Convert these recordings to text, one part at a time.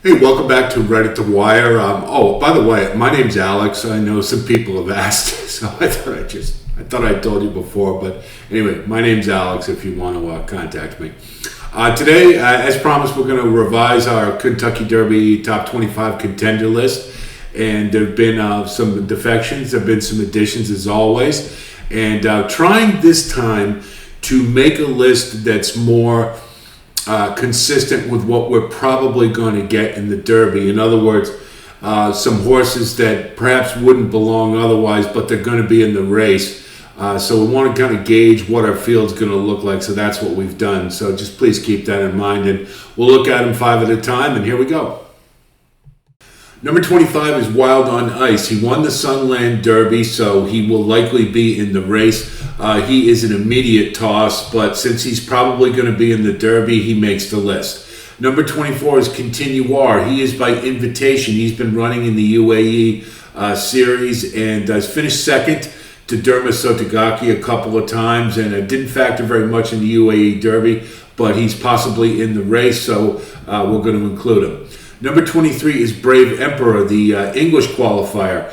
Hey, welcome back to Right at the Wire. By the way, my name's Alex. I know some people have asked, so I thought I told you before. But anyway, my name's Alex. If you want to contact me today, as promised, we're going to revise our Kentucky Derby top 25 contender list. And there've been some defections. There've been some additions, as always. And trying this time to make a list that's more consistent with what we're probably going to get in the Derby. In other words, some horses that perhaps wouldn't belong otherwise, but they're going to be in the race. So we want to kind of gauge what our field's going to look like. So that's what we've done. So just please keep that in mind. And we'll look at them 5 at a time. And here we go. Number 25 is Wild on Ice. He won the Sunland Derby, so he will likely be in the race. He is an immediate toss, but since he's probably going to be in the Derby, he makes the list. Number 24 is Continuar. He is by invitation. He's been running in the UAE series and has finished second to Derma Sotogake a couple of times, and it didn't factor very much in the UAE Derby, but he's possibly in the race, so we're going to include him. Number 23 is Brave Emperor, the English qualifier.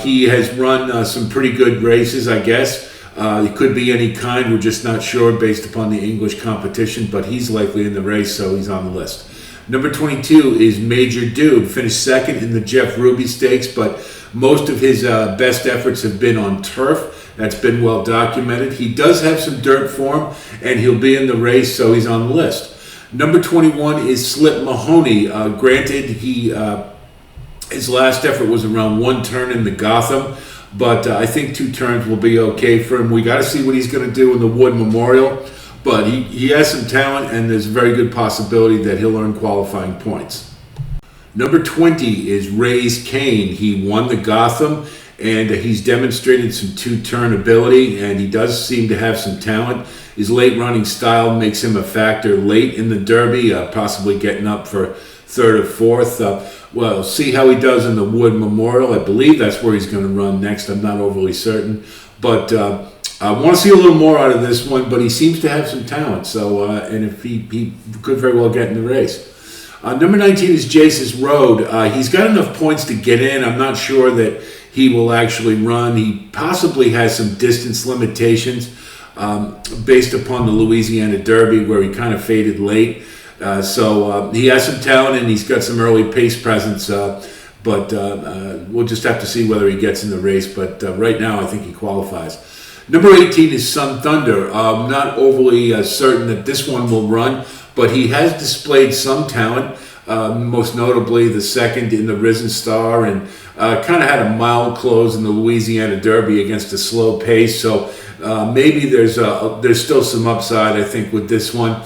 He has run some pretty good races, I guess. It could be any kind. We're just not sure based upon the English competition, but he's likely in the race, so he's on the list. Number 22 is Major Dude. Finished second in the Jeff Ruby Stakes, but most of his best efforts have been on turf. That's been well documented. He does have some dirt form, and he'll be in the race, so he's on the list. Number 21 is Slip Mahoney. Granted, his last effort was around one turn in the Gotham, but I think 2 turns will be okay for him. We got to see what he's going to do in the Wood Memorial, but he has some talent, and there's a very good possibility that he'll earn qualifying points. Number 20 is Raise Kane. He won the Gotham, and he's demonstrated some 2-turn ability, and he does seem to have some talent. His late running style makes him a factor late in the Derby, possibly getting up for 3rd or 4th. Well, see how he does in the Wood Memorial. I believe that's where he's going to run next. I'm not overly certain. But I want to see a little more out of this one, but he seems to have some talent. So, and if he could very well get in the race. Number 19 is Jace's Road. He's got enough points to get in. I'm not sure that he will actually run. He possibly has some distance limitations based upon the Louisiana Derby, where he kind of faded late. So he has some talent, and he's got some early pace presence, but we'll just have to see whether he gets in the race. But right now, I think he qualifies. Number 18 is Sun Thunder. I'm not overly certain that this one will run, but he has displayed some talent, most notably the second in the Risen Star, and kind of had a mild close in the Louisiana Derby against a slow pace. So maybe there's still some upside, I think, with this one.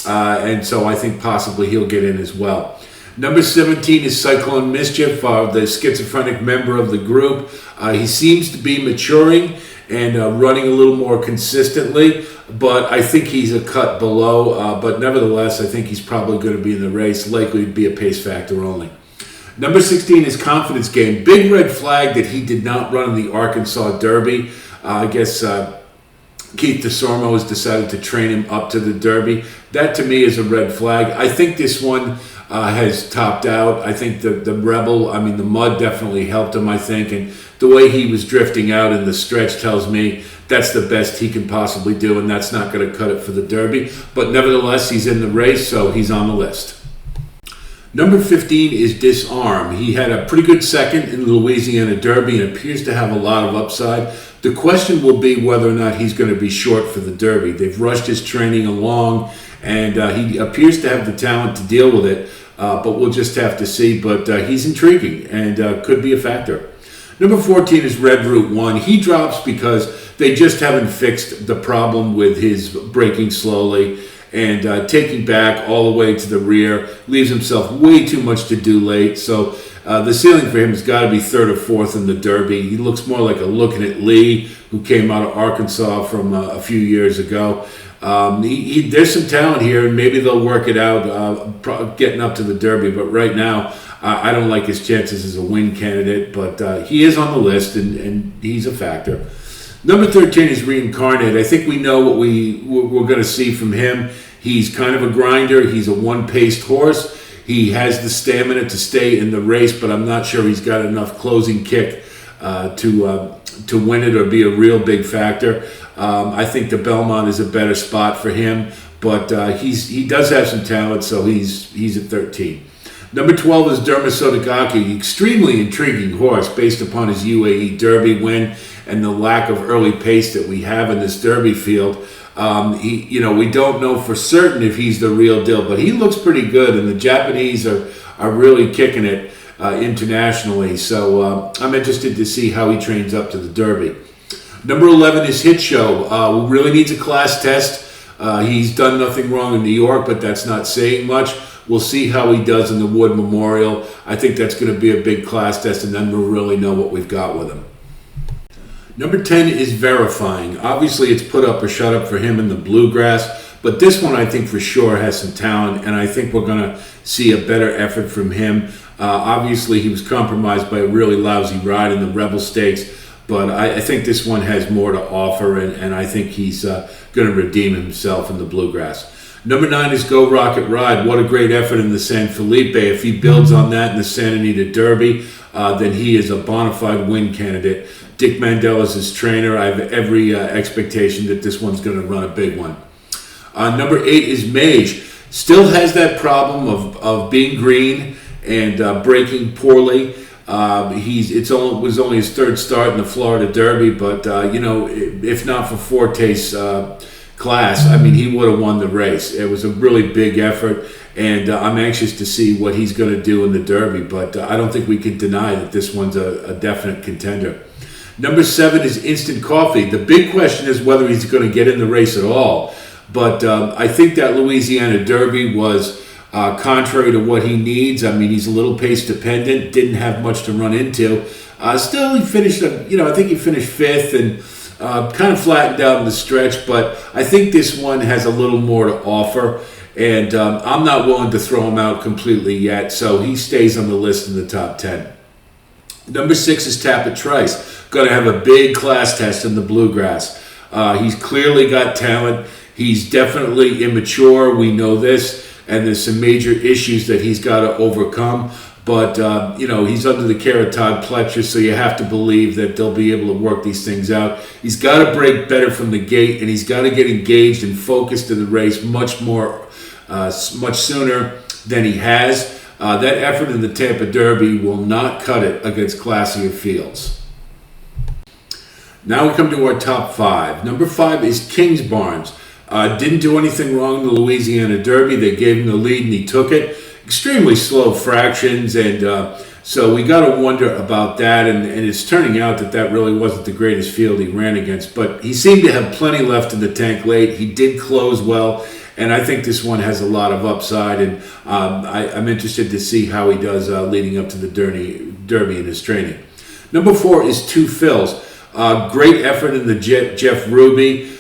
And so I think possibly he'll get in as well. Number 17 is Cyclone Mischief, the schizophrenic member of the group. He seems to be maturing and running a little more consistently, but I think he's a cut below. But nevertheless, I think he's probably going to be in the race, likely to be a pace factor only. Number 16 is Confidence Game. Big red flag that he did not run in the Arkansas Derby. I guess Keith DeSormo has decided to train him up to the Derby. That, to me, is a red flag. I think this one has topped out. I think the Rebel, the mud definitely helped him, I think. And the way he was drifting out in the stretch tells me that's the best he can possibly do, and that's not going to cut it for the Derby. But nevertheless, he's in the race, so he's on the list. Number 15 is Disarm. He had a pretty good second in the Louisiana Derby and appears to have a lot of upside. The question will be whether or not he's going to be short for the Derby. They've rushed his training along, and he appears to have the talent to deal with it, but we'll just have to see. But he's intriguing and could be a factor. Number 14 is Red Route 1. He drops because they just haven't fixed the problem with his braking slowly and taking back all the way to the rear. Leaves himself way too much to do late. So the ceiling for him has got to be 3rd or 4th in the Derby. He looks more like a Looking at Lee, who came out of Arkansas from a few years ago. There's some talent here, and maybe they'll work it out getting up to the Derby. But right now, I don't like his chances as a win candidate. But he is on the list, and he's a factor. Number 13 is Reincarnate. I think we know what we're going to see from him. He's kind of a grinder. He's a one-paced horse. He has the stamina to stay in the race, but I'm not sure he's got enough closing kick to win it or be a real big factor. I think the Belmont is a better spot for him, but he does have some talent, so he's at 13. Number 12 is Derma Sotogake, extremely intriguing horse based upon his UAE Derby win and the lack of early pace that we have in this Derby field. We don't know for certain if he's the real deal, but he looks pretty good, and the Japanese are really kicking it internationally. So I'm interested to see how he trains up to the Derby. Number 11 is Hit Show. Who really needs a class test. He's done nothing wrong in New York, but that's not saying much. We'll see how he does in the Wood Memorial. I think that's going to be a big class test, and then we'll really know what we've got with him. Number 10 is Verifying. Obviously, it's put up or shut up for him in the Bluegrass, but this one I think for sure has some talent, and I think we're going to see a better effort from him. Obviously, he was compromised by a really lousy ride in the Rebel Stakes, but I think this one has more to offer, and I think he's going to redeem himself in the Bluegrass. Number 9 is Go Rocket Ride. What a great effort in the San Felipe. If he builds on that in the Santa Anita Derby, then he is a bona fide win candidate. Dick Mandel is his trainer. I have every expectation that this one's going to run a big one. Number 8 is Mage. Still has that problem of being green and breaking poorly. It was only his third start in the Florida Derby, but if not for Forte's class, I mean, he would have won the race. It was a really big effort, and I'm anxious to see what he's going to do in the Derby, but I don't think we can deny that this one's a definite contender. Number 7 is Instant Coffee. The big question is whether he's going to get in the race at all, but I think that Louisiana Derby was contrary to what he needs. I mean, he's a little pace dependent, didn't have much to run into. Still, he finished, I think he finished 5th and kind of flattened out in the stretch, but I think this one has a little more to offer, and I'm not willing to throw him out completely yet, so he stays on the list in the top 10. Number 6 is Tapit Trice. Going to have a big class test in the Bluegrass. He's clearly got talent. He's definitely immature. We know this, and there's some major issues that he's got to overcome. But, he's under the care of Todd Pletcher, so you have to believe that they'll be able to work these things out. He's got to break better from the gate, and he's got to get engaged and focused in the race much sooner than he has. That effort in the Tampa Derby will not cut it against classier fields. Now we come to our top 5. Number 5 is Kingsbarns. Didn't do anything wrong in the Louisiana Derby. They gave him the lead, and he took it. Extremely slow fractions, and so we got to wonder about that, and it's turning out that really wasn't the greatest field he ran against, but he seemed to have plenty left in the tank late. He did close well, and I think this one has a lot of upside, and I'm interested to see how he does leading up to the Derby in his training. Number 4 is Two Phils. Great effort in the Jeff Ruby.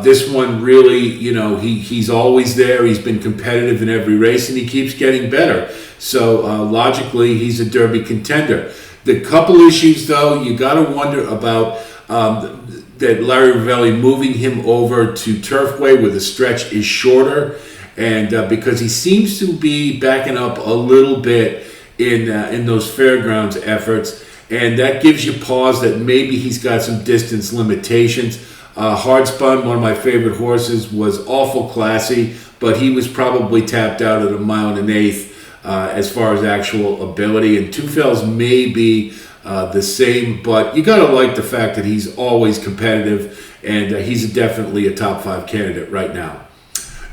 This one really, he's always there. He's been competitive in every race, and he keeps getting better. So logically, he's a Derby contender. The couple issues, though, you got to wonder about that Larry Rivelli moving him over to Turfway where the stretch is shorter, and because he seems to be backing up a little bit in those fairgrounds efforts, and that gives you pause that maybe he's got some distance limitations. Hardspun, one of my favorite horses, was awful classy, but he was probably tapped out at 1 1/8 as far as actual ability. And Two Phils may be the same, but you got to like the fact that he's always competitive, and he's definitely a top 5 candidate right now.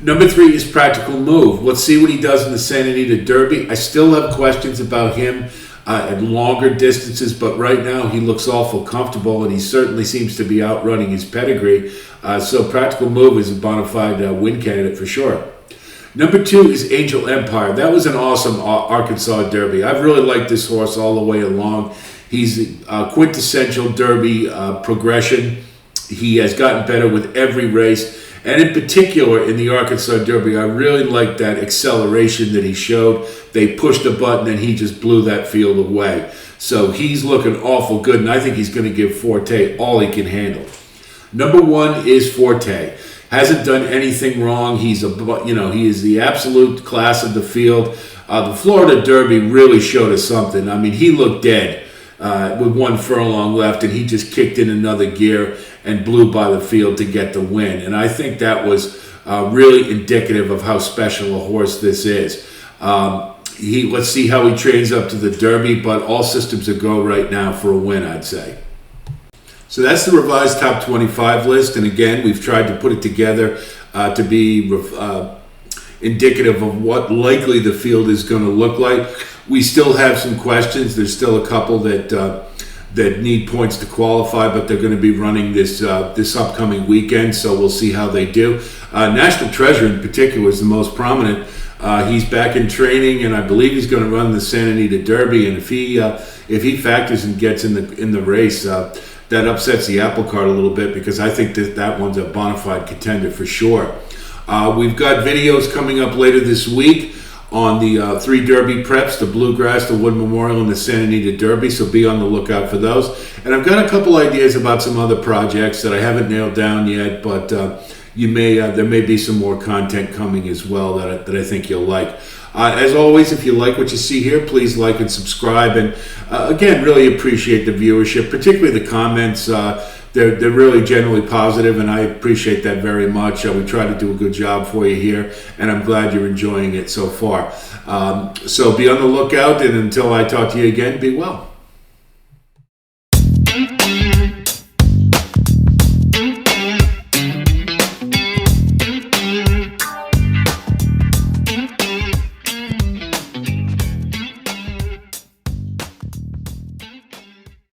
Number 3 is Practical Move. Let's see what he does in the Santa Anita Derby. I still have questions about him at longer distances, but right now he looks awful comfortable, and he certainly seems to be outrunning his pedigree. So Practical Move is a bona fide win candidate for sure. Number 2 is Angel Empire. That was an awesome Arkansas Derby. I've really liked this horse all the way along. He's a quintessential Derby progression. He has gotten better with every race. And in particular, in the Arkansas Derby, I really liked that acceleration that he showed. They pushed a button, and he just blew that field away. So he's looking awful good, and I think he's going to give Forte all he can handle. Number 1 is Forte. Hasn't done anything wrong. He is the absolute class of the field. The Florida Derby really showed us something. I mean, he looked dead with one furlong left, and he just kicked in another gear and blew by the field to get the win. And I think that was really indicative of how special a horse this is. Let's see how he trains up to the Derby, but all systems are go right now for a win, I'd say. So that's the revised top 25 list, and again, we've tried to put it together to be indicative of what likely the field is going to look like. We still have some questions. There's still a couple that need points to qualify, but they're going to be running this upcoming weekend, so we'll see how they do. National Treasure in particular is the most prominent. He's back in training, and I believe he's going to run the Santa Anita Derby. And if he factors and gets in the race, that upsets the apple cart a little bit, because I think that one's a bona fide contender for sure. We've got videos coming up later this week on the 3 Derby preps, the Bluegrass, the Wood Memorial, and the Santa Anita Derby, so be on the lookout for those. And I've got a couple ideas about some other projects that I haven't nailed down yet, but there may be some more content coming as well that I think you'll like. As always, if you like what you see here, please like and subscribe. And again, really appreciate the viewership, particularly the comments. They're really generally positive, and I appreciate that very much. We try to do a good job for you here, and I'm glad you're enjoying it so far. So be on the lookout, and until I talk to you again, be well.